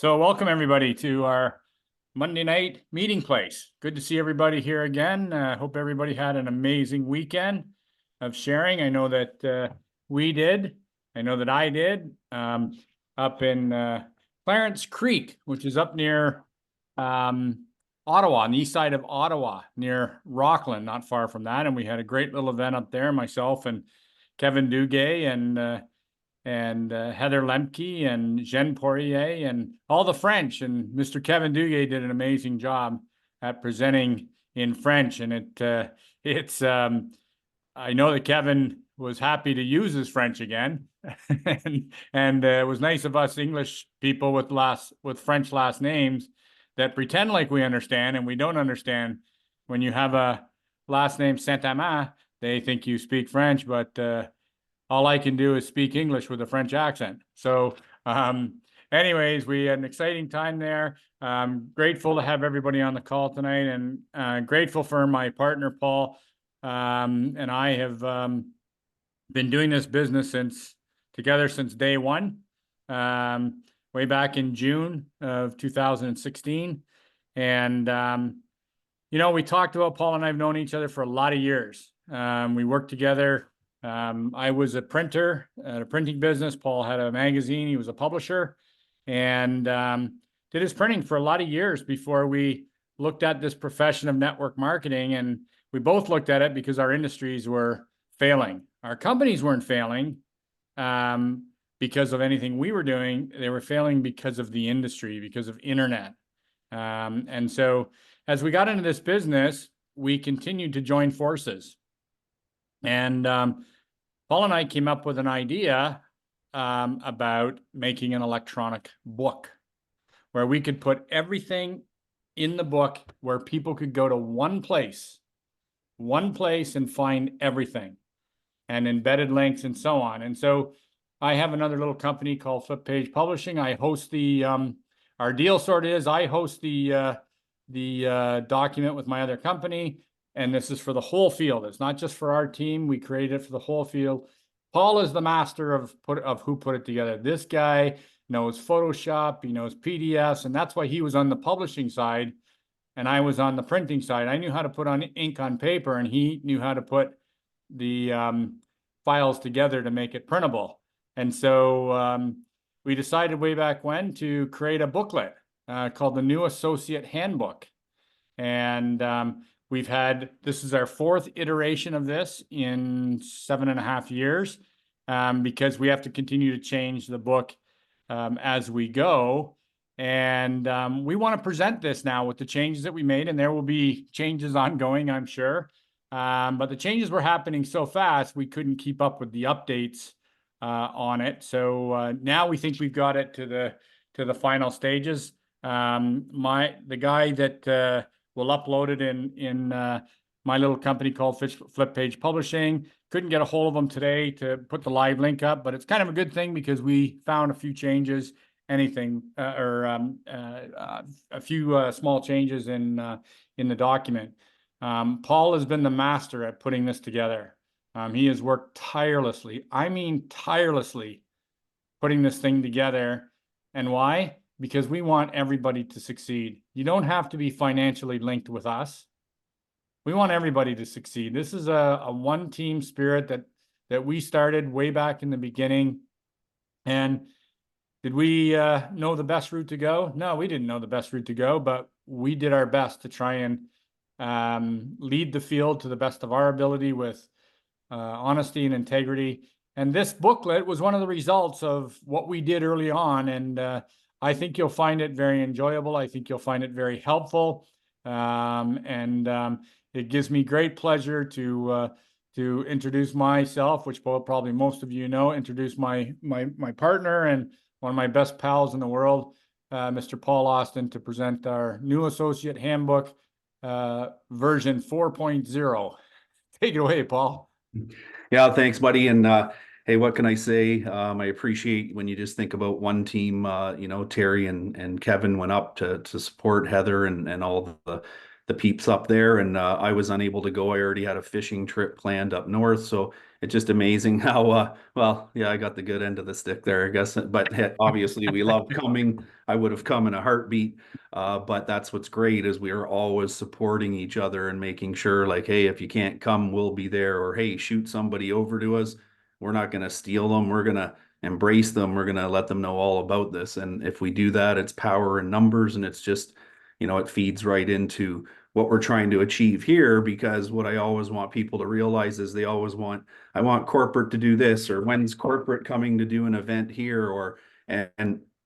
So welcome everybody to our Monday night meeting place. Good to see everybody here again. Hope everybody had an amazing weekend of sharing. I know that we did. I know that I did. Up in Clarence Creek, which is up near Ottawa, on the east side of Ottawa, near Rockland, not far from that. And we had a great little event up there, myself and Kevin Dugay and Heather Lemke and Jean Poirier and all the French. And Mr. Kevin Dugay did an amazing job at presenting in French. And I know that Kevin was happy to use his French again. and it was nice of us English people with French last names that pretend like we understand, and we don't understand. When you have a last name Saint-Amand, they think you speak French, but all I can do is speak English with a French accent. So anyways, we had an exciting time there. Grateful to have everybody on the call tonight, and grateful for my partner, Paul. And I have been doing this business together since day one, way back in June of 2016. And, we talked about, Paul and I have known each other for a lot of years. We worked together. I was a printer at a printing business. Paul had a magazine. He was a publisher, and did his printing for a lot of years before we looked at this profession of network marketing. And we both looked at it because our industries were failing. Our companies weren't failing because of anything we were doing. They were failing because of the industry, because of internet. And so as we got into this business, we continued to join forces. And Paul and I came up with an idea about making an electronic book where we could put everything in the book, where people could go to one place and find everything, and embedded links and so on. And so I have another little company called Flip Page Publishing. I host our deal sort of is I host the document with my other company. And this is for the whole field. It's not just for our team. We created it for the whole field. Paul is the master of who put it together. This guy knows Photoshop, he knows PDFs, and that's why he was on the publishing side and I was on the printing side. I knew how to put on ink on paper, and he knew how to put the files together to make it printable. And so we decided way back when to create a booklet called the New Associate Handbook. And this is our fourth iteration of this in 7.5 years, because we have to continue to change the book as we go. And we want to present this now with the changes that we made, and there will be changes ongoing, I'm sure. But the changes were happening so fast, we couldn't keep up with the updates on it. So now we think we've got it to the final stages. The guy that we'll upload it in my little company called Flip Page Publishing. Couldn't get a hold of them today to put the live link up, but it's kind of a good thing because we found a few changes, a few small changes in the document. Paul has been the master at putting this together. He has worked tirelessly. I mean, tirelessly putting this thing together. And why? Because we want everybody to succeed. You don't have to be financially linked with us. We want everybody to succeed. This is a one team spirit that we started way back in the beginning. And did we know the best route to go? No, we didn't know the best route to go, but we did our best to try and lead the field to the best of our ability with honesty and integrity. And this booklet was one of the results of what we did early on. And I think you'll find it very enjoyable. I think you'll find it very helpful. It gives me great pleasure to introduce myself, which probably most of you know, introduce my partner and one of my best pals in the world, Mr. Paul Austin, to present our New Associate Handbook version 4.0. Take it away, Paul. Yeah, thanks, buddy. And hey, what can I say? I appreciate when you just think about one team. Terry and Kevin went up to support Heather and all the peeps up there, and I was unable to go. I already had a fishing trip planned up north, so it's just amazing how well, yeah, I got the good end of the stick there, I guess. But obviously, we love coming. I would have come in a heartbeat. But that's what's great is we are always supporting each other and making sure, like, hey, if you can't come, we'll be there. Or hey, shoot somebody over to us. We're not going to steal them. We're going to embrace them. We're going to let them know all about this. And if we do that, it's power in numbers, and it's just, it feeds right into what we're trying to achieve here. Because what I always want people to realize is I want corporate to do this, or when's corporate coming to do an event here, or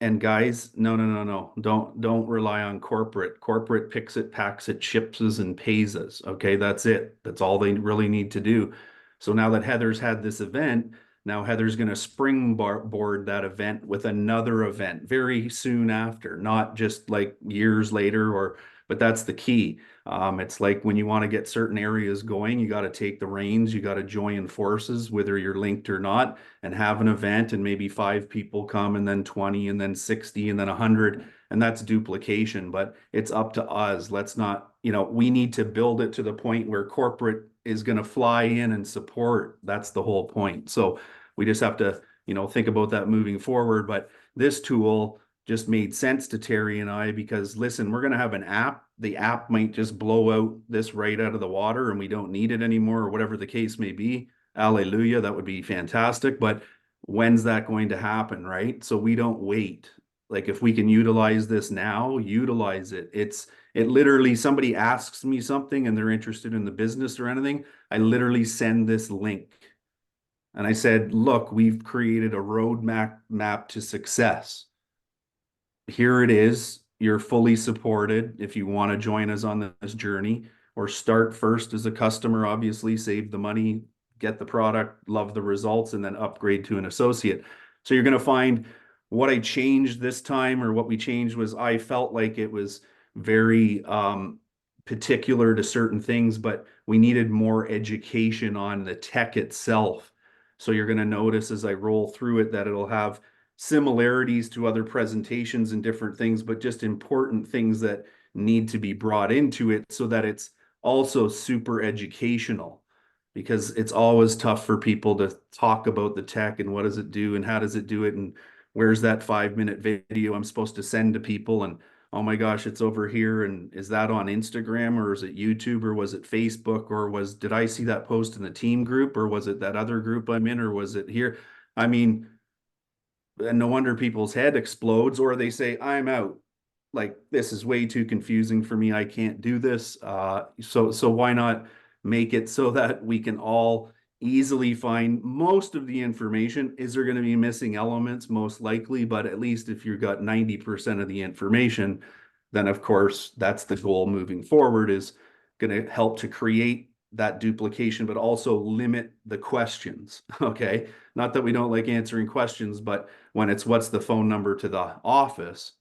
and guys, no. Don't rely on corporate. Corporate picks it, packs it, ships us, and pays us. Okay, that's it. That's all they really need to do. So now that Heather's had this event, now Heather's going to springboard that event with another event very soon after, not just like years later, but that's the key. It's like when you want to get certain areas going, you got to take the reins, you got to join forces, whether you're linked or not, and have an event, and maybe 5 people come, and then 20, and then 60, and then 100, and that's duplication. But it's up to us. Let's not, we need to build it to the point where corporate is going to fly in and support. That's the whole point. So we just have to, think about that moving forward. But this tool just made sense to Terry and I, because listen, we're going to have an app. The app might just blow out this right out of the water and we don't need it anymore, or whatever the case may be. Hallelujah. That would be fantastic. But when's that going to happen? Right. So we don't wait. Like, if we can utilize this now, utilize it. It literally, somebody asks me something and they're interested in the business or anything, I literally send this link. And I said, look, we've created a roadmap to success. Here it is. You're fully supported if you want to join us on this journey, or start first as a customer, obviously, save the money, get the product, love the results, and then upgrade to an associate. So you're going to find what I changed this time, or what we changed, was I felt like it was very particular to certain things, but we needed more education on the tech itself. So you're going to notice as I roll through it that it'll have similarities to other presentations and different things, but just important things that need to be brought into it so that it's also super educational. Because it's always tough for people to talk about the tech and what does it do and how does it do it, and where's that 5-minute video I'm supposed to send to people, and oh my gosh, it's over here, and is that on Instagram, or is it YouTube, or was it Facebook, or did I see that post in the team group, or was it that other group I'm in, or was it here? I mean, and no wonder people's head explodes, or they say, I'm out. Like, this is way too confusing for me. I can't do this. So why not make it so that we can all easily find most of the information? Is there going to be missing elements? Most likely, but at least if you've got 90% of the information, then of course that's the goal moving forward, is going to help to create that duplication, but also limit the questions. Okay. Not that we don't like answering questions, but when it's what's the phone number to the office,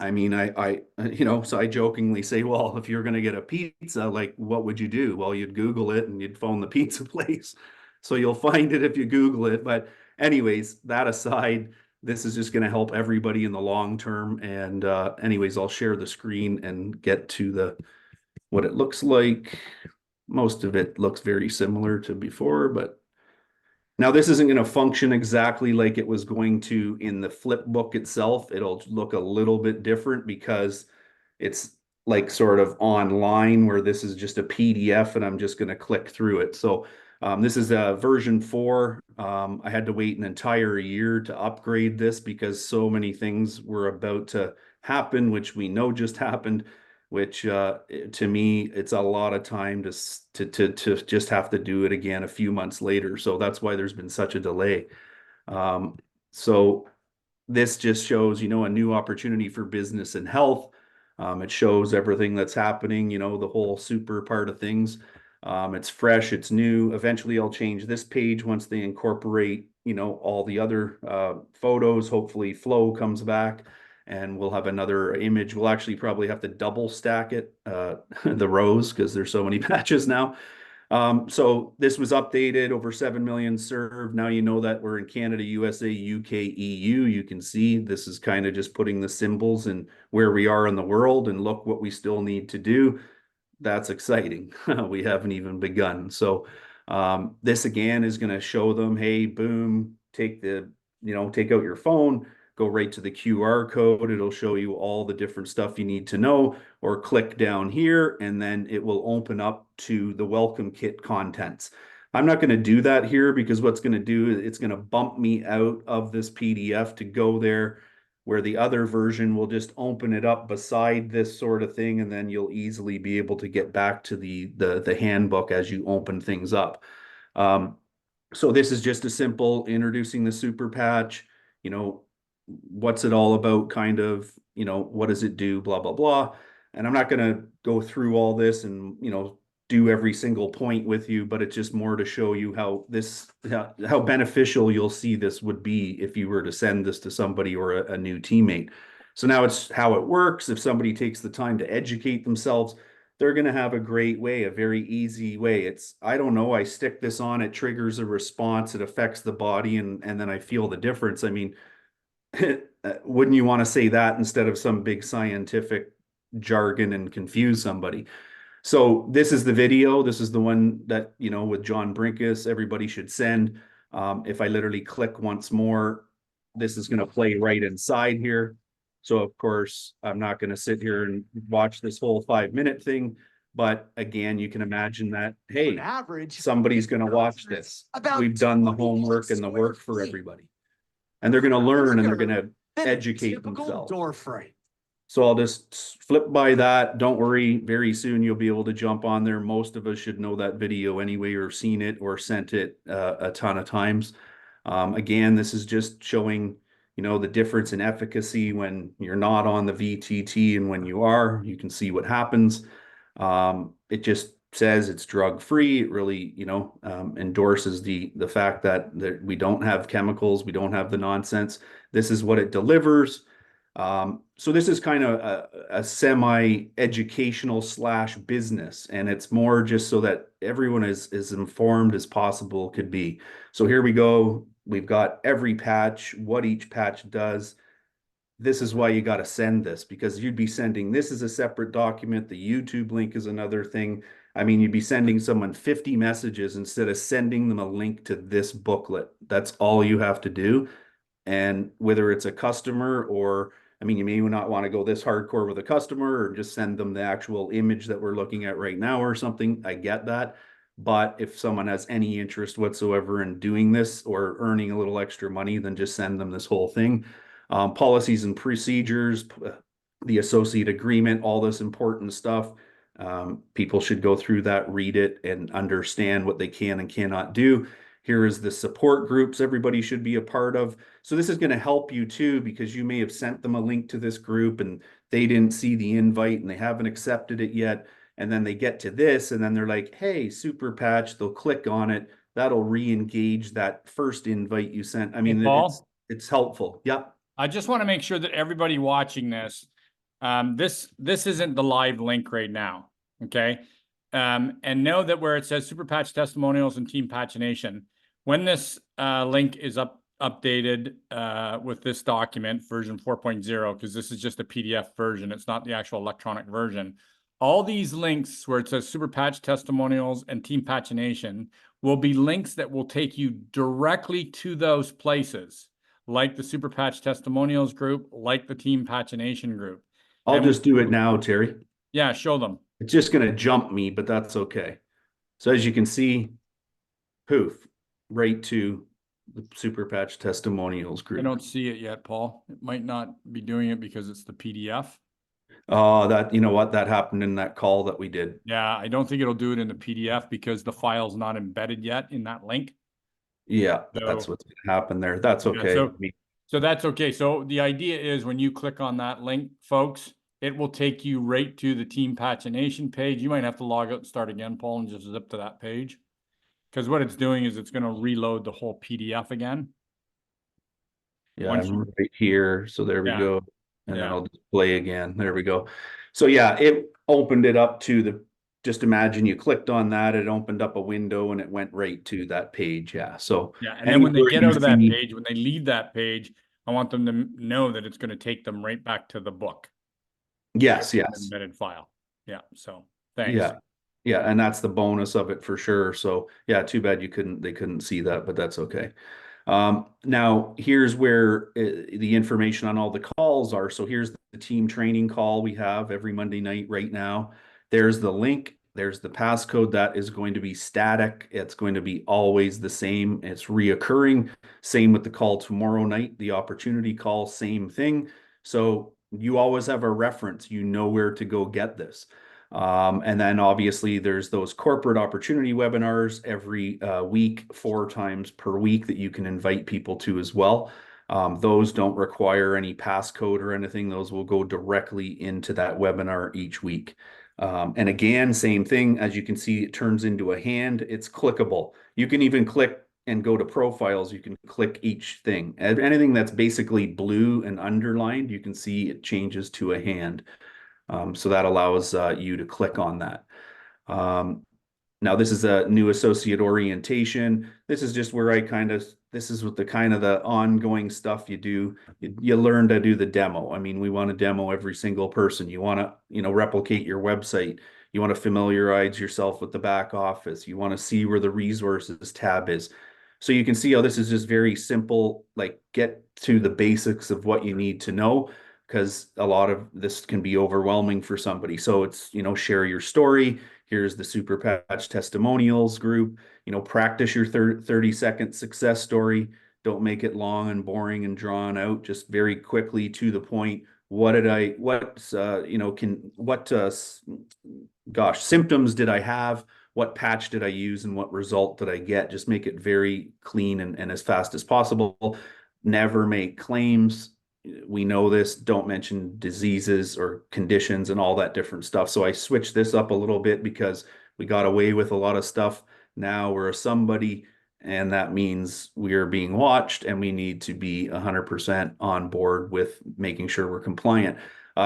I mean, so I jokingly say, well, if you're going to get a pizza, like, what would you do? Well, you'd Google it and you'd phone the pizza place. So you'll find it if you Google it. But anyways, that aside, this is just going to help everybody in the long term. And anyways, I'll share the screen and get to what it looks like. Most of it looks very similar to before, but now this isn't going to function exactly like it was going to in the flip book itself. It'll look a little bit different because it's like sort of online, where this is just a PDF and I'm just going to click through it. So this is version 4. I had to wait an entire year to upgrade this because so many things were about to happen, which we know just happened, which to me, it's a lot of time to just have to do it again a few months later. So that's why there's been such a delay. So this just shows, a new opportunity for business and health. It shows everything that's happening, the whole super part of things. It's fresh, it's new. Eventually I'll change this page once they incorporate, all the other photos. Hopefully flow comes back and we'll have another image. We'll actually probably have to double stack it, the rows, because there's so many patches now. So this was updated, over 7 million served. Now you know that we're in Canada, USA, UK, EU. You can see this is kind of just putting the symbols and where we are in the world, and look what we still need to do. that's exciting. We haven't even begun. So this again is going to show them, hey, boom, take out your phone, go right to the QR code. It'll show you all the different stuff you need to know, or click down here, and then it will open up to the welcome kit contents. I'm not going to do that here because what's going to do is it's going to bump me out of this PDF to go there, where the other version will just open it up beside this sort of thing, and then you'll easily be able to get back to the handbook as you open things up. So this is just a simple introducing the super patch, what's it all about, kind of, what does it do, blah, blah, blah. And I'm not going to go through all this and, do every single point with you, but it's just more to show you how beneficial you'll see this would be if you were to send this to somebody or a new teammate. So now it's how it works. If somebody takes the time to educate themselves, they're going to have a great way, a very easy way. I don't know, I stick this on, it triggers a response, it affects the body, and then I feel the difference. I mean, wouldn't you want to say that instead of some big scientific jargon and confuse somebody? So this is the video. This is the one that, with John Brinkus, everybody should send. If I literally click once more, this is going to play right inside here. So of course, I'm not going to sit here and watch this whole 5-minute thing. But again, you can imagine that, hey, somebody's going to watch this. We've done the homework and the work for everybody. And they're going to learn and they're going to educate themselves. So I'll just flip by that. Don't worry, very soon you'll be able to jump on there. Most of us should know that video anyway, or seen it or sent it a ton of times. Again, this is just showing, the difference in efficacy when you're not on the VTT and when you are. You can see what happens. It just says it's drug-free. It really, endorses the fact that we don't have chemicals, we don't have the nonsense. This is what it delivers. So this is kind of a semi-educational / business, and it's more just so that everyone is informed as possible could be. So here we go. We've got every patch, what each patch does. This is why you got to send this, because you'd be sending this as a separate document. The YouTube link is another thing. I mean, you'd be sending someone 50 messages instead of sending them a link to this booklet. That's all you have to do. And whether it's a customer or, I mean, you may not want to go this hardcore with a customer or just send them the actual image that we're looking at right now or something. I get that. But if someone has any interest whatsoever in doing this or earning a little extra money, then just send them this whole thing. Policies and procedures, the associate agreement, all this important stuff. People should go through that, read it, and understand what they can and cannot do. Here is the support groups everybody should be a part of. So this is going to help you too, because you may have sent them a link to this group and they didn't see the invite and they haven't accepted it yet. And then they get to this and then they're like, hey, super patch, they'll click on it. That'll re-engage that first invite you sent. I mean, it's helpful. Yep. I just want to make sure that everybody watching this, this isn't the live link right now. Okay. And know that where it says super patch testimonials and team pagination, when this link is updated with this document version 4.0, because this is just a PDF version, it's not the actual electronic version. All these links where it says super patch testimonials and team pagination will be links that will take you directly to those places, like the super patch testimonials group, like the team pagination group. I'll just do it now, Terry. Yeah, show them. It's just going to jump me, but that's okay. So as you can see, poof, right to the super patch testimonials group. I don't see it yet, Paul. It might not be doing it because it's the PDF. Oh, you know what? That happened in that call that we did. Yeah, I don't think it'll do it in the PDF because the file's not embedded yet in that link. Yeah, that's what's going to happen there. That's okay. Yeah, so that's okay. So the idea is when you click on that link, folks, it will take you right to the team pagination page. You might have to log out and start again, Paul, and just zip to that page. Because what it's doing is it's going to reload the whole PDF again. Yeah, I'm right here. So there we go. And then I'll just play again. There we go. So yeah, it opened it up to just imagine you clicked on that, it opened up a window and it went right to that page. Yeah. So yeah, and then when they get out of that page, when they leave that page, I want them to know that it's going to take them right back to the book. Yes, yes. Embedded file. Yeah. So Thanks. Yeah. Yeah, and that's the bonus of it for sure. So yeah, too bad they couldn't see that, but that's okay. Now here's where the information on all the calls are. So here's the team training call we have every Monday night right now. There's the link. There's the passcode that is going to be static. It's going to be always the same. It's reoccurring. Same with the call tomorrow night, the opportunity call, same thing. So you always have a reference. You know where to go get this. And then obviously there's those corporate opportunity webinars every week, 4 times per week that you can invite people to as well. Those don't require any passcode or anything. Those will go directly into that webinar each week. And again, same thing. As you can see, it turns into a hand. It's clickable. You can even click and go to profiles. You can click each thing. Anything that's basically blue and underlined, you can see it changes to a hand. So that allows you to click on that. Now this is a new associate orientation. This is just where this is what the kind of the ongoing stuff you do. You learn to do the demo. I mean, we want to demo every single person. You want to, replicate your website. You want to familiarize yourself with the back office. You want to see where the resources tab is. So you can see how this is just very simple, like get to the basics of what you need to know, because a lot of this can be overwhelming for somebody. So it's, share your story. Here's the Super Patch testimonials group. Practice your 30-second success story. Don't make it long and boring and drawn out. Just very quickly to the point. Symptoms did I have? What patch did I use and what result did I get? Just make it very clean and as fast as possible. Never make claims. We know this. Don't mention diseases or conditions and all that different stuff. So I switched this up a little bit because we got away with a lot of stuff. Now we're a somebody, and that means we are being watched, and we need to be 100% on board with making sure we're compliant.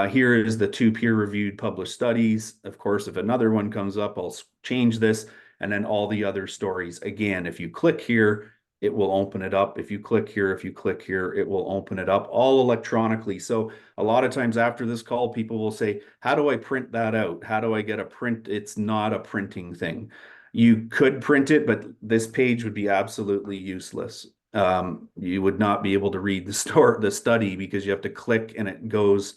Here is the 2 peer-reviewed published studies. Of course, if another one comes up, I'll change this, and then all the other stories. Again, if you click here, it will open it up. If you click here, it will open it up all electronically. So a lot of times after this call, people will say, how do I print that out? How do I get a print? It's not a printing thing. You could print it, but this page would be absolutely useless. You would not be able to read the study because you have to click and it goes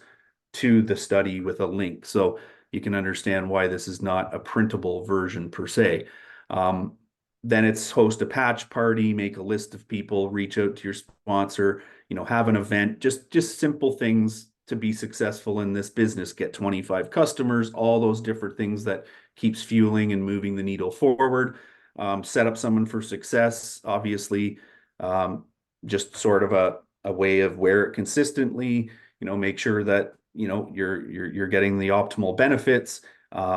to the study with a link. So you can understand why this is not a printable version per se. Then it's host a patch party, make a list of people, reach out to your sponsor, have an event, just simple things to be successful in this business, get 25 customers, all those different things that keeps fueling and moving the needle forward. Set up someone for success, obviously, just sort of a way of wear it consistently, make sure that, you're getting the optimal benefits.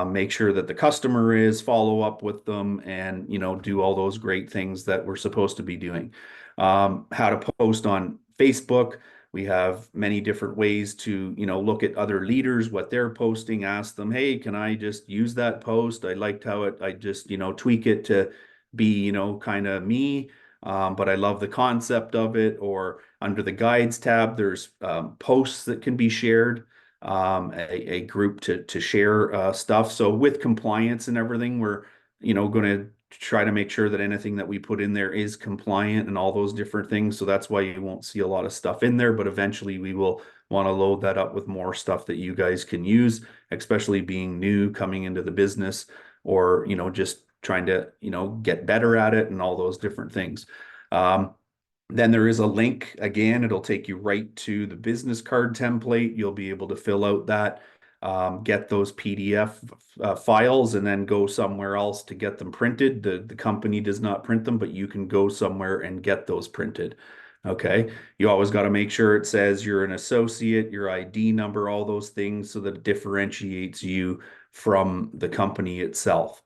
Make sure that the customer is, follow up with them, and do all those great things that we're supposed to be doing. How to post on Facebook. We have many different ways to look at other leaders, what they're posting, ask them, hey, can I just use that post? I liked how I just tweak it to be kind of me, but I love the concept of it. Or under the guides tab, there's posts that can be shared, a group to share stuff. So with compliance and everything, we're going to try to make sure that anything that we put in there is compliant and all those different things. So that's why you won't see a lot of stuff in there, but eventually we will want to load that up with more stuff that you guys can use, especially being new, coming into the business, or just trying to get better at it and all those different things. Then there is a link. Again, it'll take you right to the business card template. You'll be able to fill out that, get those PDF files, and then go somewhere else to get them printed. The company does not print them, but you can go somewhere and get those printed. Okay. You always got to make sure it says you're an associate, your ID number, all those things, so that it differentiates you from the company itself.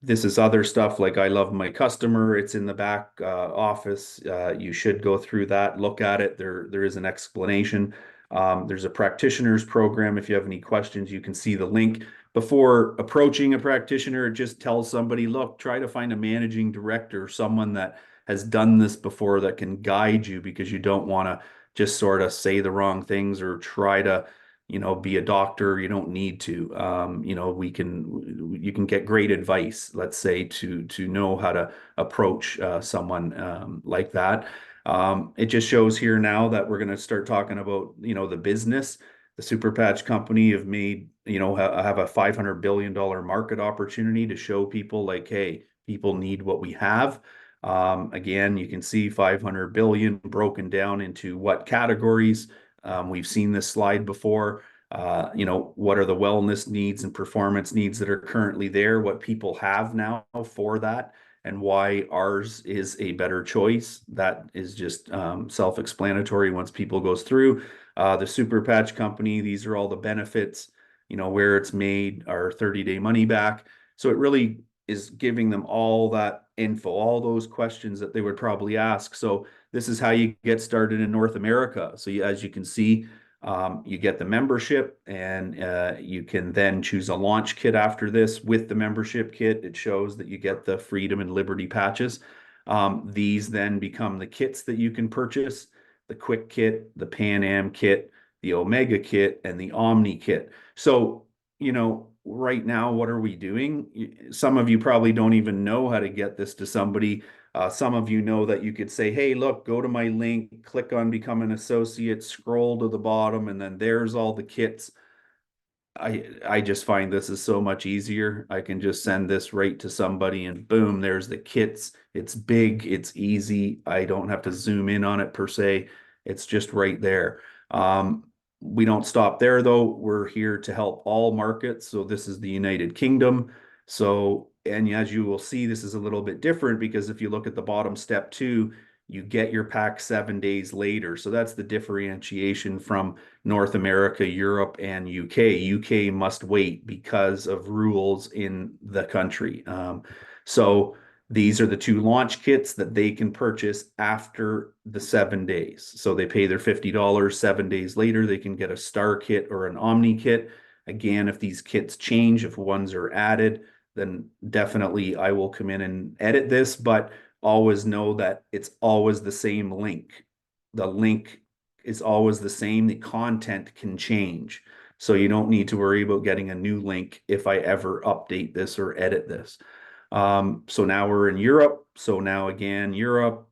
This is other stuff like I love my customer. It's in the back office. You should go through that, look at it. There is an explanation. There's a practitioner's program. If you have any questions, you can see the link. Before approaching a practitioner, it just tells somebody, look, try to find a managing director, someone that has done this before that can guide you, because you don't want to just sort of say the wrong things or try to be a doctor. You don't need to. You can get great advice, let's say, to know how to approach someone like that. It just shows here now that we're going to start talking about, the business. The Super Patch Company have made, have a $500 billion market opportunity to show people like, hey, people need what we have. Again, you can see 500 billion broken down into what categories. We've seen this slide before. What are the wellness needs and performance needs that are currently there, what people have now for that, and why ours is a better choice. That is just self-explanatory once people goes through. The Super Patch Company, these are all the benefits, where it's made, our 30-day money back. So it really is giving them all that info, all those questions that they would probably ask. So this is how you get started in North America. So as you can see, you get the membership, and you can then choose a launch kit after this. With the membership kit, it shows that you get the Freedom and Liberty patches. These then become the kits that you can purchase: the Quick Kit, the Pan Am kit, the Omega kit, and the Omni kit. So, right now, what are we doing? Some of you probably don't even know how to get this to somebody. Some of you know that you could say, hey, look, go to my link, click on become an associate, scroll to the bottom, and then there's all the kits. I just find this is so much easier. I can just send this right to somebody and boom, there's the kits. It's big, it's easy. I don't have to zoom in on it per se. It's just right there. We don't stop there though. We're here to help all markets. So this is the United Kingdom. So, and as you will see, this is a little bit different, because if you look at the bottom step 2, you get your pack 7 days later. So that's the differentiation from North America, Europe, and UK. UK must wait because of rules in the country. So these are the 2 launch kits that they can purchase after the 7 days. So they pay their $50. 7 days later, they can get a Star kit or an Omni kit. Again, if these kits change, if ones are added, then definitely I will come in and edit this, but always know that it's always the same link. The link is always the same. The content can change. So you don't need to worry about getting a new link if I ever update this or edit this. So now we're in Europe. So now again, Europe,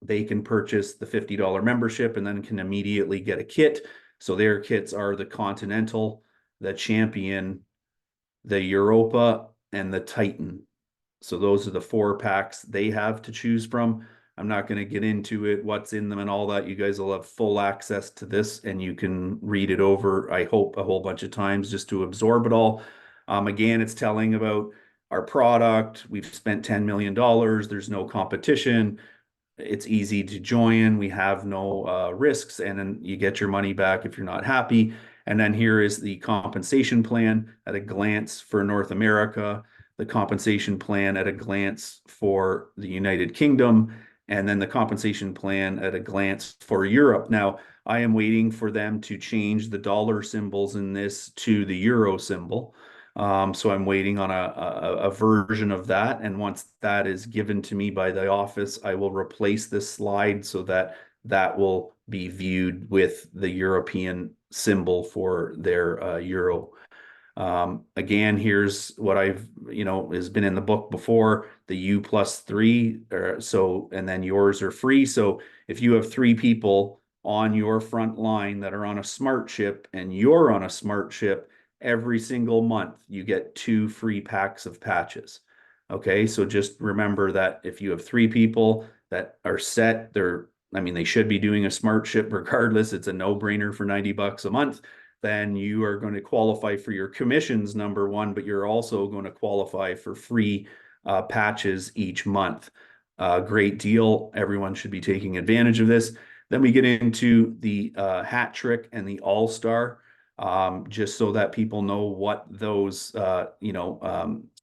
they can purchase the $50 membership and then can immediately get a kit. So their kits are the Continental, the Champion, the Europa, and the Titan. So those are the 4 packs they have to choose from. I'm not going to get into it, what's in them and all that. You guys will have full access to this, and you can read it over, I hope, a whole bunch of times just to absorb it all. Again, it's telling about our product. We've spent $10 million. There's no competition. It's easy to join. We have no risks, and then you get your money back if you're not happy. And then here is the compensation plan at a glance for North America, the compensation plan at a glance for the United Kingdom, and then the compensation plan at a glance for Europe. Now, I am waiting for them to change the dollar symbols in this to the euro symbol. So I'm waiting on a version of that. And once that is given to me by the office, I will replace this slide so that that will be viewed with the European symbol for their euro. Again, here's what I've, has been in the book before, the U+3, so, and then yours are free. So if you have 3 people on your front line that are on a smart ship and you're on a smart ship, every single month you get 2 free packs of patches. Okay, so just remember that if you have 3 people that are set, they should be doing a smart ship regardless. It's a no-brainer for $90 a month. Then you are going to qualify for your commissions, number 1, but you're also going to qualify for free patches each month. Great deal. Everyone should be taking advantage of this. Then we get into the hat trick and the all-star, just so that people know what those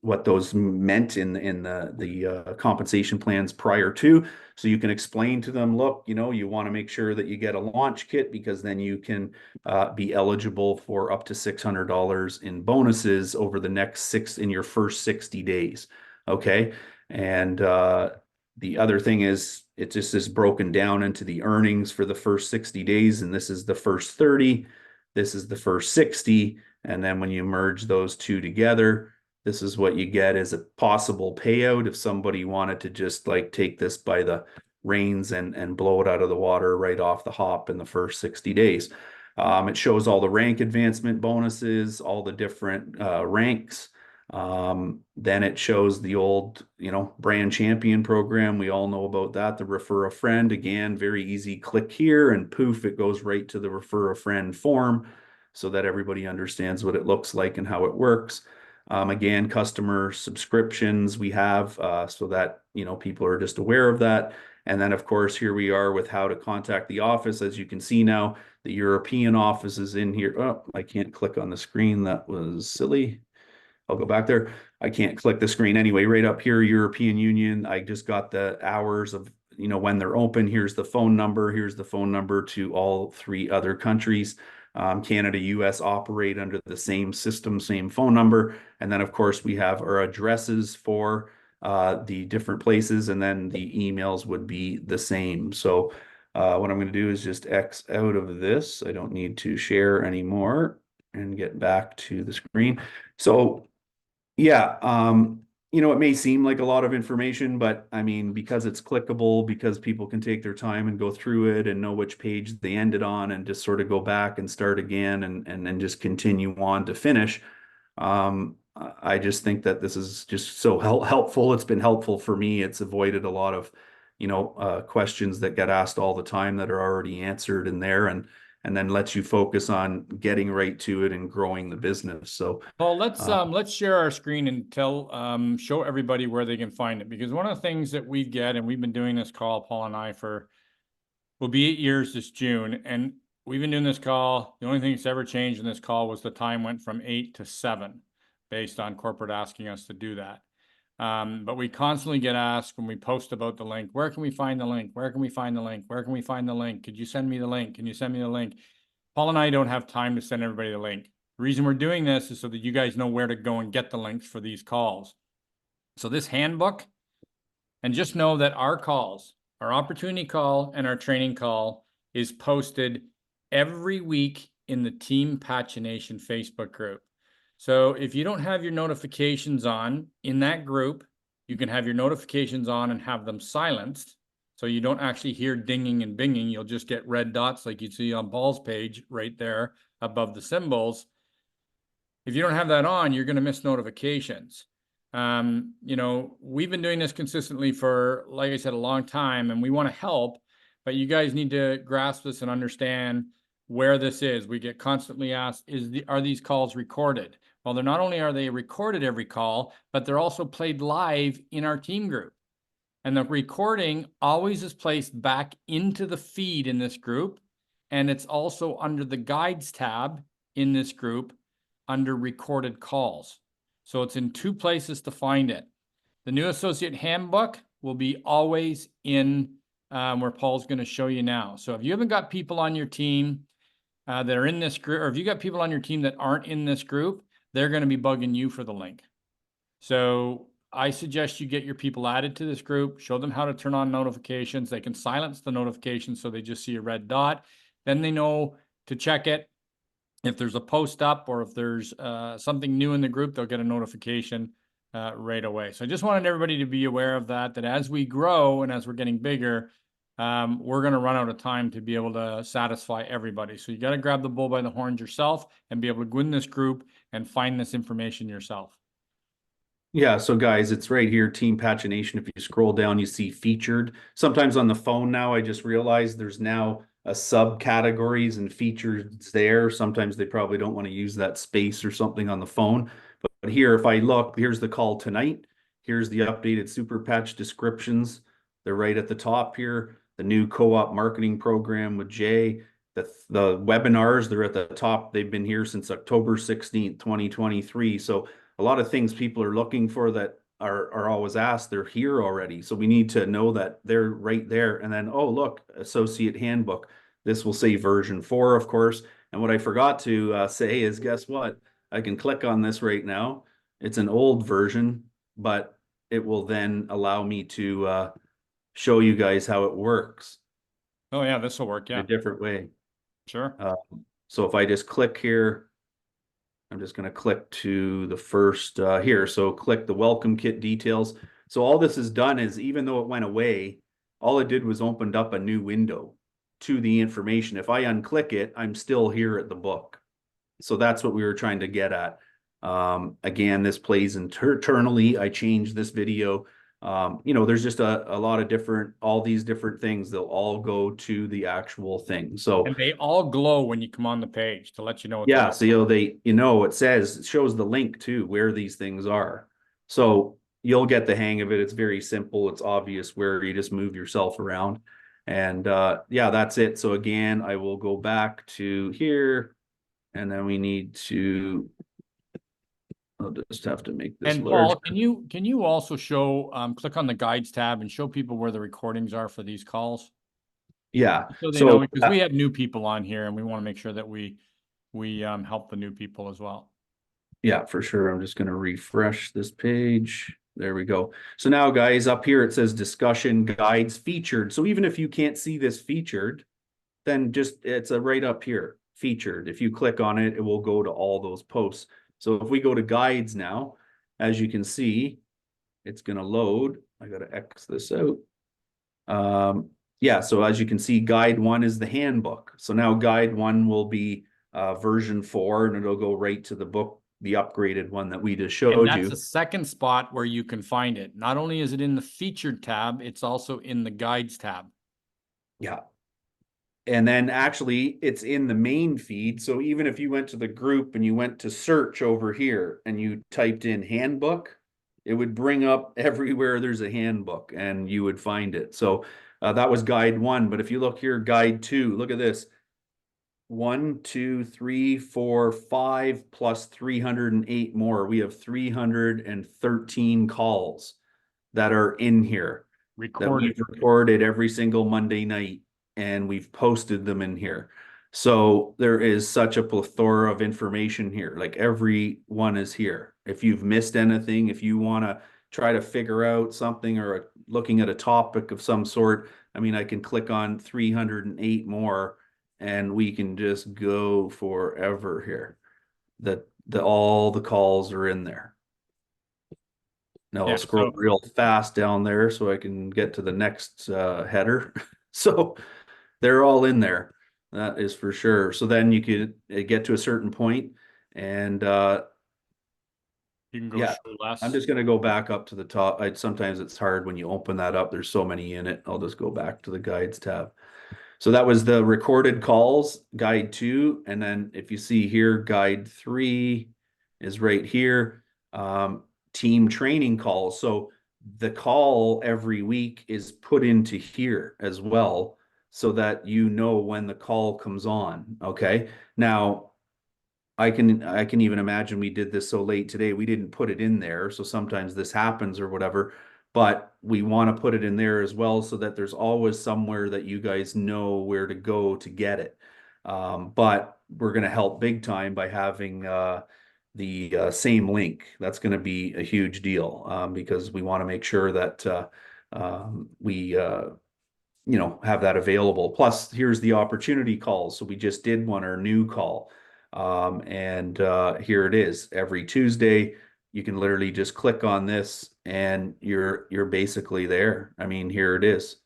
what those meant in the compensation plans prior to. So you can explain to them, look, you want to make sure that you get a launch kit, because then you can be eligible for up to $600 in bonuses over the next in your first 60 days. Okay. And the other thing is, it just is broken down into the earnings for the first 60 days, and this is the first 30. This is the first 60. And then when you merge those two together, this is what you get as a possible payout if somebody wanted to just like take this by the reins and blow it out of the water right off the hop in the first 60 days. It shows all the rank advancement bonuses, all the different ranks. Then it shows the old, brand champion program. We all know about that. The refer a friend, again, very easy. Click here and poof, it goes right to the refer a friend form so that everybody understands what it looks like and how it works. Again, customer subscriptions we have so that, people are just aware of that. And then, of course, here we are with how to contact the office. As you can see now, the European office is in here. Oh, I can't click on the screen. That was silly. I'll go back there. I can't click the screen anyway. Right up here, European Union. I just got the hours of, when they're open. Here's the phone number. Here's the phone number to all 3 other countries. Canada, US operate under the same system, same phone number. And then, of course, we have our addresses for the different places, and then the emails would be the same. So what I'm going to do is just X out of this. I don't need to share anymore and get back to the screen. So yeah, it may seem like a lot of information, but I mean, because it's clickable, because people can take their time and go through it and know which page they ended on and just sort of go back and start again and then just continue on to finish. I just think that this is just so helpful. It's been helpful for me. It's avoided a lot of, questions that get asked all the time that are already answered in there, and then lets you focus on getting right to it and growing the business. So Paul, let's share our screen and show everybody where they can find it, because one of the things that we get, and we've been doing this call, Paul and I, will be 8 years this June, and we've been doing this call. The only thing that's ever changed in this call was the time went from 8 to 7 based on corporate asking us to do that. But we constantly get asked when we post about the link, where can we find the link? Where can we find the link? Where can we find the link? Could you send me the link? Can you send me the link? Paul and I don't have time to send everybody the link. The reason we're doing this is so that you guys know where to go and get the links for these calls. So this handbook, and just know that our calls, our opportunity call and our training call, is posted every week in the Team Pagination Facebook group. So if you don't have your notifications on in that group, you can have your notifications on and have them silenced. So you don't actually hear dinging and binging. You'll just get red dots like you see on Paul's page right there above the symbols. If you don't have that on, you're going to miss notifications. We've been doing this consistently for, like I said, a long time, and we want to help, but you guys need to grasp this and understand where this is. We get constantly asked, are these calls recorded? Well, they're not only are they recorded every call, but they're also played live in our team group. And the recording always is placed back into the feed in this group. And it's also under the guides tab in this group under recorded calls. So it's in 2 places to find it. The new associate handbook will be always in where Paul's going to show you now. So if you haven't got people on your team that are in this group, or if you got people on your team that aren't in this group, they're going to be bugging you for the link. So I suggest you get your people added to this group, show them how to turn on notifications. They can silence the notifications so they just see a red dot. Then they know to check it. If there's a post up or if there's something new in the group, they'll get a notification right away. So I just wanted everybody to be aware of that as we grow and as we're getting bigger, we're going to run out of time to be able to satisfy everybody. So you got to grab the bull by the horns yourself and be able to go in this group and find this information yourself. Yeah, so guys, it's right here, Team Pagination. If you scroll down, you see featured. Sometimes on the phone now, I just realized there's now a subcategories and features there. Sometimes they probably don't want to use that space or something on the phone. But here, if I look, here's the call tonight. Here's the updated Super Patch descriptions. They're right at the top here. The new co-op marketing program with Jay. The webinars, they're at the top. They've been here since October 16th, 2023. So a lot of things people are looking for that are always asked, they're here already. So we need to know that they're right there. And then, oh, look, Associate Handbook. This will say version 4, of course. And what I forgot to say is, guess what? I can click on this right now. It's an old version, but it will then allow me to show you guys how it works. Oh, yeah, this will work. Yeah. In a different way. Sure. So if I just click here, I'm just going to click to the first here. So click the welcome kit details. So all this is done is, even though it went away, all it did was opened up a new window to the information. If I unclick it, I'm still here at the book. So that's what we were trying to get at. Again, this plays internally. I changed this video. You know, there's just a lot of different, all these different things. They'll all go to the actual thing. So And they all glow when you come on the page to let you know what yeah, they're. so it shows the link to where these things are. So you'll get the hang of it. It's very simple. It's obvious where you just move yourself around. And yeah, that's it. So again, I will go back to here, and then we need to, I'll just have to make this And large. Paul, can you also show, click on the guides tab and show people where the recordings are for these calls? Yeah. So they know, So because we have new people on here and we want to make sure that we help the new people as well. yeah, for sure. I'm just going to refresh this page. There we go. So now, guys, up here it says discussion guides featured. So even if you can't see this featured, then just it's a right up here, featured. If you click on it, it will go to all those posts. So if we go to guides now, as you can see, it's going to load. I got to X this out. Yeah, so as you can see, guide 1 is the handbook. So now guide 1 will be version 4, and it'll go right to the book, the upgraded one that we just And showed that's you. the second spot where you can find it. Not only is it in the featured tab, it's also in the guides tab. Yeah. And then actually it's in the main feed. So even if you went to the group and you went to search over here and you typed in handbook, it would bring up everywhere there's a handbook and you would find it. So that was guide 1. But if you look here, guide 2, look at this. 1, 2, 3, 4, 5 plus 308 more. We have 313 calls that are in here that we've recorded every single Monday night, and we've posted them in here. So there is such a plethora of information here. Like every one is here. If you've missed anything, if you want to try to figure out something or looking at a topic of some sort, I mean, I can click on 308 more and we can just go forever here. All the calls are in there. Now Yeah, I'll scroll real fast down there so I can get to the next header. So they're all in there. That is for sure. So then you could get to a certain point and you can go yeah, show less. I'm just going to go back up to the top. Sometimes it's hard when you open that up. There's so many in it. I'll just go back to the guides tab. So that was the recorded calls, guide 2. And then if you see here, guide 3 is right here. Team training calls. So the call every week is put into here as well, so that you know when the call comes on. Okay. Now I can even imagine we did this so late today, we didn't put it in there. So sometimes this happens or whatever, but we want to put it in there as well so that there's always somewhere that you guys know where to go to get it. But we're going to help big time by having the same link. That's going to be a huge deal because we want to make sure that we have that available. Plus, here's the opportunity calls. So we just did one, our new call. And here it is. Every Tuesday, you can literally just click on this and you're basically there. I mean, here it is.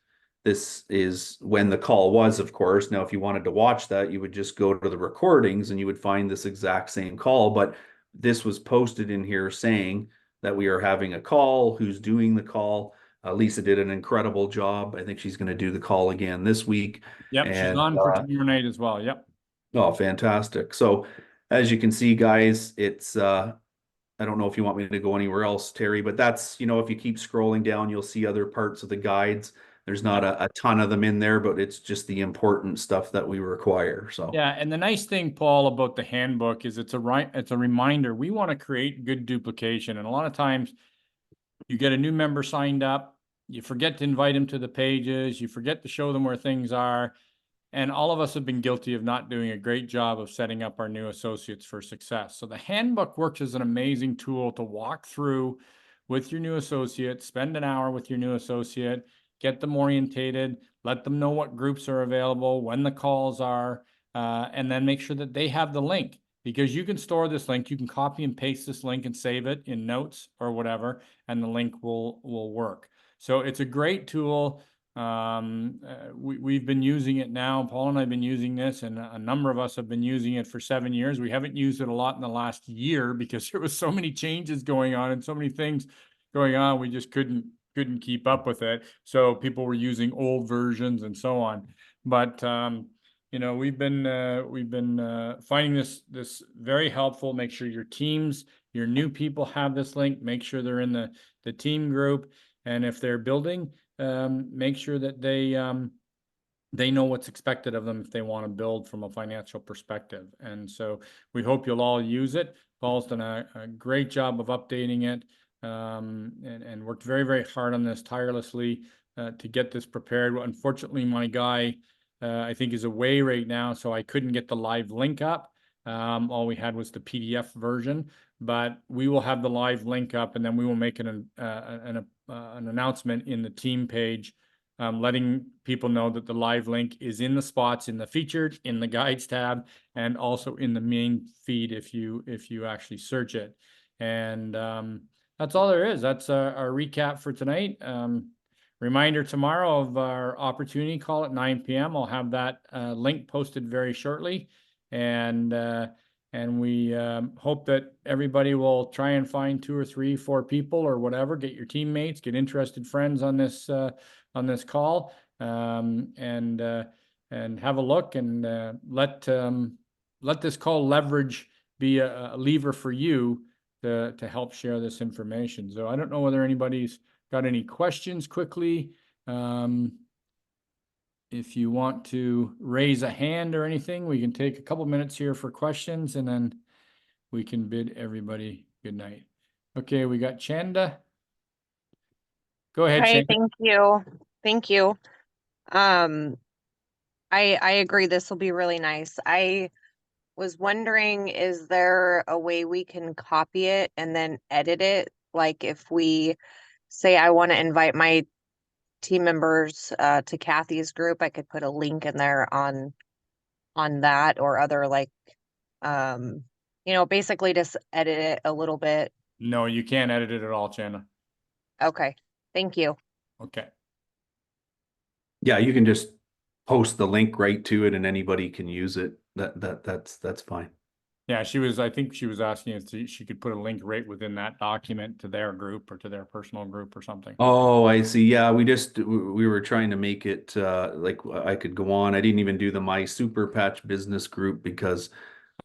This is when the call was, of course. Now, if you wanted to watch that, you would just go to the recordings and you would find this exact same call. But this was posted in here saying that we are having a call, who's doing the call. Lisa did an incredible job. I think she's going to do the call again this week. Yep, she's And on for tomorrow night as well. Yep. oh, fantastic. So as you can see, guys, it's I don't know if you want me to go anywhere else, Terry, but that's, if you keep scrolling down, you'll see other parts of the guides. There's not a ton of them in there, but it's just the important stuff that we require. So Yeah, and the nice thing, Paul, about the handbook is it's a reminder. We want to create good duplication. And a lot of times you get a new member signed up, you forget to invite them to the pages, you forget to show them where things are. And all of us have been guilty of not doing a great job of setting up our new associates for success. So the handbook works as an amazing tool to walk through with your new associate, spend an hour with your new associate, get them orientated, let them know what groups are available, when the calls are, and then make sure that they have the link, because you can store this link, you can copy and paste this link and save it in notes or whatever, and the link will work. So it's a great tool. We've been using it now. Paul and I have been using this, and a number of us have been using it for 7 years. We haven't used it a lot in the last year because there was so many changes going on and so many things going on. We just couldn't keep up with it. So people were using old versions and so on. But you know, we've been finding this very helpful. Make sure your teams, your new people have this link. Make sure they're in the team group, and if they're building, make sure that they know what's expected of them if they want to build from a financial perspective. And so we hope you'll all use it. Paul's done a great job of updating it, and worked very, very hard on this tirelessly to get this prepared. Unfortunately, my guy, I think, is away right now, so I couldn't get the live link up. All we had was the PDF version, but we will have the live link up, and then we will make an announcement in the team page, letting people know that the live link is in the spots, in the featured, in the guides tab, and also in the main feed if you actually search it. And that's all there is. That's our recap for tonight. Reminder tomorrow of our opportunity call at 9 p.m. I'll have that link posted very shortly. And we hope that everybody will try and find 2 or 3, 4 people or whatever. Get your teammates, get interested friends on this call, and have a look, and let this call leverage be a lever for you to help share this information. So I don't know whether anybody's got any questions quickly. If you want to raise a hand or anything, we can take a couple minutes here for questions, and then we can bid everybody good night. Okay, we got Chanda. Go ahead, Hi, Chanda. thank you. Thank you. I agree this will be really nice. I was wondering, is there a way we can copy it and then edit it? Like if we say I want to invite my team members to Kathy's group, I could put a link in there on that, or other, like basically just edit it a little bit. No, you can't edit it at all, Chanda. Okay, thank you. Okay. Yeah, you can just post the link right to it and anybody can use it. That's fine. Yeah, I think she was asking if she could put a link right within that document to their group or to their personal group or something. Oh, I see. Yeah, we were trying to make it like I could go on. I didn't even do the My Super Patch business group because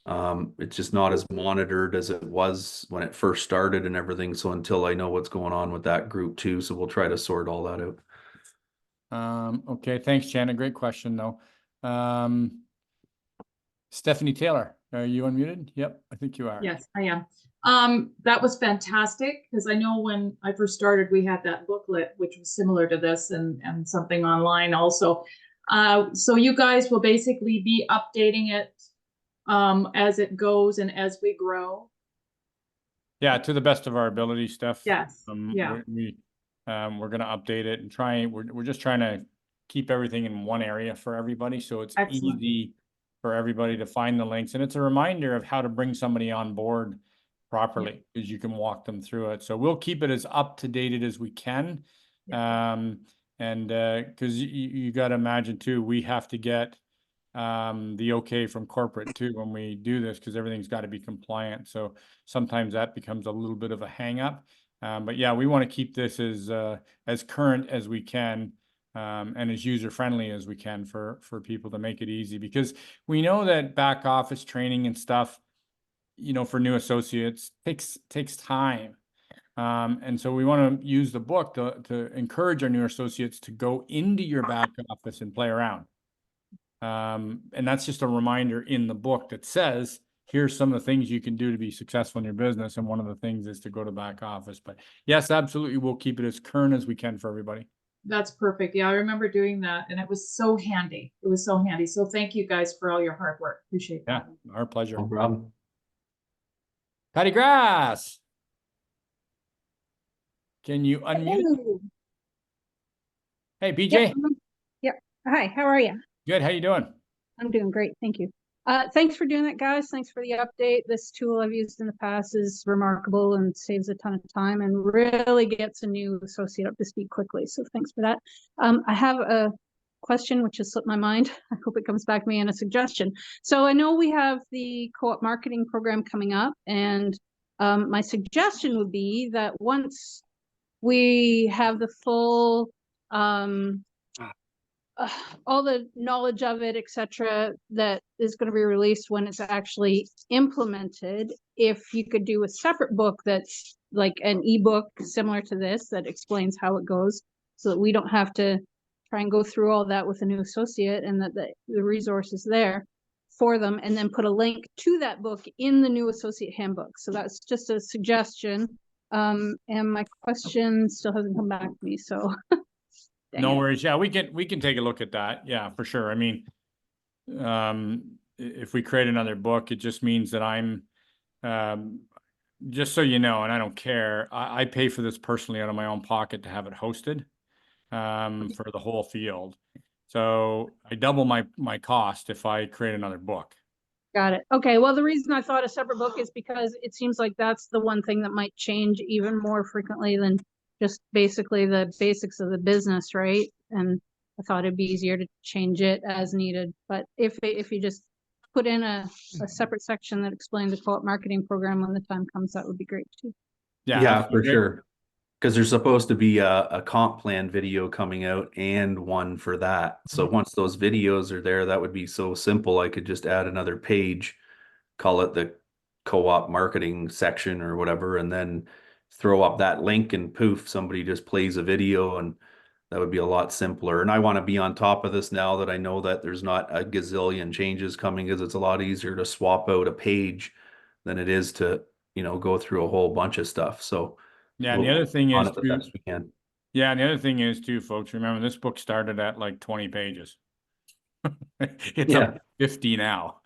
it's just not as monitored as it was when it first started and everything. So until I know what's going on with that group too, so we'll try to sort all that out. Okay, thanks, Shannon. Great question, though. Stephanie Taylor, are you unmuted? Yep, I think you are. Yes, I am. That was fantastic, because I know when I first started, we had that booklet, which was similar to this, and something online also. So you guys will basically be updating it as it goes and as we grow. Yeah, to the best of our ability, Steph. Yes. Yeah. We're going to update it and we're just trying to keep everything in one area for everybody, so it's Excellent. easy for everybody to find the links, and it's a reminder of how to bring somebody on board properly, because you can walk them through it. So we'll keep it as up to date as we can. And because you got to imagine too, we have to get the okay from corporate too when we do this, because everything's got to be compliant. So sometimes that becomes a little bit of a hang up. But yeah, we want to keep this as current as we can, and as user-friendly as we can for people, to make it easy, because we know that back office training and stuff, for new associates takes time. And so we want to use the book to encourage our new associates to go into your back office and play around. And that's just a reminder in the book that says, here's some of the things you can do to be successful in your business. And one of the things is to go to back office. But yes, absolutely, we'll keep it as current as we can for everybody. That's perfect. Yeah, I remember doing that, and it was so handy. It was so handy. So thank you guys for all your hard work. Appreciate that. Yeah, our pleasure. No problem. Patty Grass, can you unmute? Hello. Hey, BJ. Yep. Hi, how are you? Good. How you doing? I'm doing great. Thank you. Thanks for doing that, guys. Thanks for the update. This tool I've used in the past is remarkable and saves a ton of time and really gets a new associate up to speed quickly. So thanks for that. I have a question which has slipped my mind. I hope it comes back to me, and a suggestion. So I know we have the co-op marketing program coming up, and my suggestion would be that once we have the full all the knowledge of it, etc., that is going to be released when it's actually implemented, if you could do a separate book that's like an ebook similar to this that explains how it goes, so that we don't have to try and go through all that with a new associate, and that the resource is there for them, and then put a link to that book in the new associate handbook. So that's just a suggestion. And my question still hasn't come back to me, so no worries. Yeah, we can take a look at that. Yeah, for sure. I mean, if we create another book, it just means that I'm, just so you know, and I don't care, I pay for this personally out of my own pocket to have it hosted, for the whole field. So I double my cost if I create another book. Got it. Okay. Well, the reason I thought a separate book is because it seems like that's the one thing that might change even more frequently than just basically the basics of the business, right? And I thought it'd be easier to change it as needed. But if you just put in a separate section that explains the co-op marketing program when the time comes, that would be great too. Yeah, for sure. Because there's supposed to be a comp plan video coming out and one for that. So once those videos are there, that would be so simple. I could just add another page, call it the co-op marketing section or whatever, and then throw up that link, and poof, somebody just plays a video, and that would be a lot simpler. And I want to be on top of this now that I know that there's not a gazillion changes coming, because it's a lot easier to swap out a page than it is to, go through a whole bunch of stuff. So yeah, and the other thing is the best we can. Yeah, and the other thing is too, folks, remember this book started at like 20 pages. It's up to 50 now.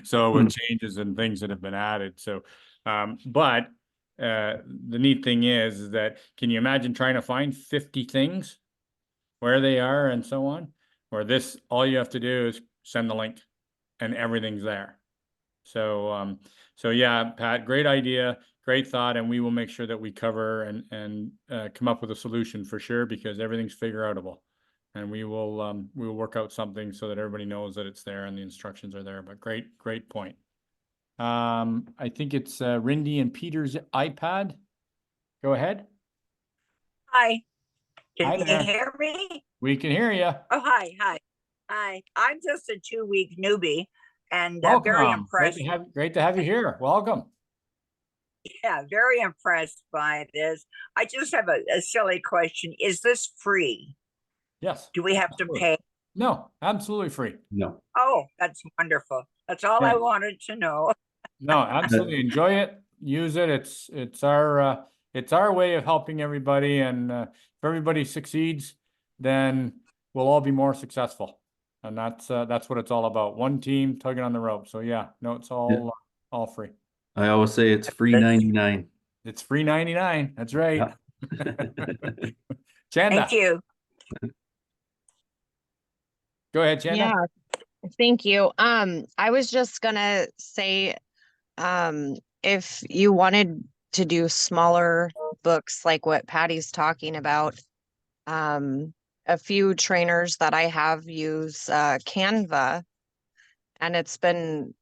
So with changes and things that have been added. So, but the neat thing is that, can you imagine trying to find 50 things, where they are and so on? Or this, all you have to do is send the link and everything's there. So, so yeah, Pat, great idea, great thought, and we will make sure that we cover and come up with a solution for sure, because everything's figure outable, and we will work out something so that everybody knows that it's there and the instructions are there. But great point. I think it's Rindy and Peter's iPad. Go ahead. Hi. Hi Can you there. hear me? We can hear you. Oh, hi. I'm just a 2-week newbie and Welcome. very impressed. Great to have you here. Welcome. Yeah, very impressed by this. I just have a silly question. Is this free? Yes. Do we have absolutely. to pay? No, absolutely free. No. Oh, that's wonderful. That's all I wanted to know. No, absolutely. Enjoy it. Use it. It's our way of helping everybody. And if everybody succeeds, then we'll all be more successful. And that's what it's all about. One team tugging on the rope. So yeah, no, it's all free. I always say it's free 99. It's free 99. That's right. Yeah. Chanda. Thank you. Go ahead, Chanda. Yeah, thank you. I was just gonna say, if you wanted to do smaller books like what Patty's talking about, a few trainers that I have use Canva, and it's been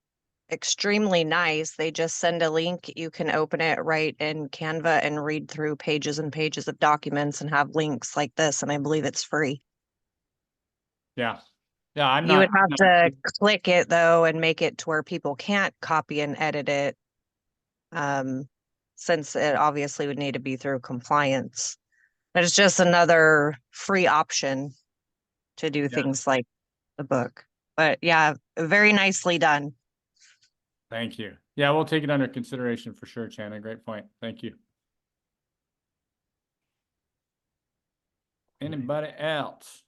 extremely nice. They just send a link, you can open it right in Canva and read through pages and pages of documents and have links like this, and I believe it's free. Yeah. Yeah, You would have to click it though and make it to where people can't copy and edit it, since it obviously would need to be through compliance. But it's just another free option to do things like the book. But yeah, very nicely done. Thank you. Yeah, we'll take it under consideration for sure, Chanda. Great point. Thank you. Anybody else?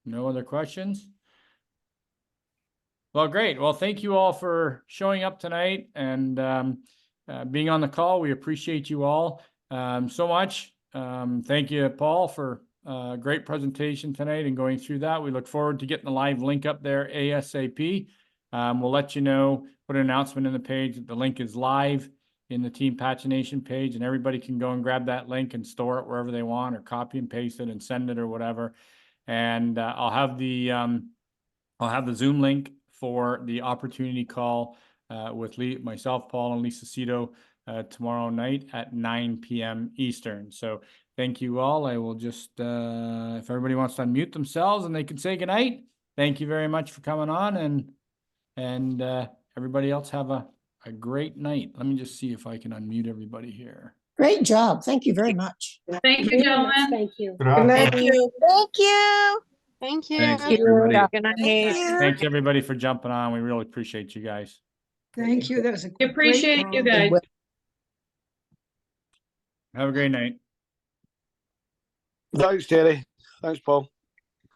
No other questions? Well, great. Well, thank you all for showing up tonight and being on the call. We appreciate you all so much. Thank you, Paul, for great presentation tonight and going through that. We look forward to getting the live link up there ASAP. We'll let you know, put an announcement in the page that the link is live in the Team Pagination page, and everybody can go and grab that link and store it wherever they want, or copy and paste it and send it or whatever. And I'll have the Zoom link for the opportunity call with myself, Paul, and Lisa Cito tomorrow night at 9 p.m. Eastern. So thank you all. I will just, if everybody wants to unmute themselves and they can say goodnight. Thank you very much for coming on, and everybody else have a great night. Let me just see if I can unmute everybody here. Great job. Thank you very much. Thank you, gentlemen. Thank you. Thank you. Thank you. Thank you. Thanks, everybody. Good night. Thanks, everybody, for jumping on. We really appreciate you guys. Thank you. That was a We appreciate you guys. Have a great night. Thanks, Terry. Thanks, Paul.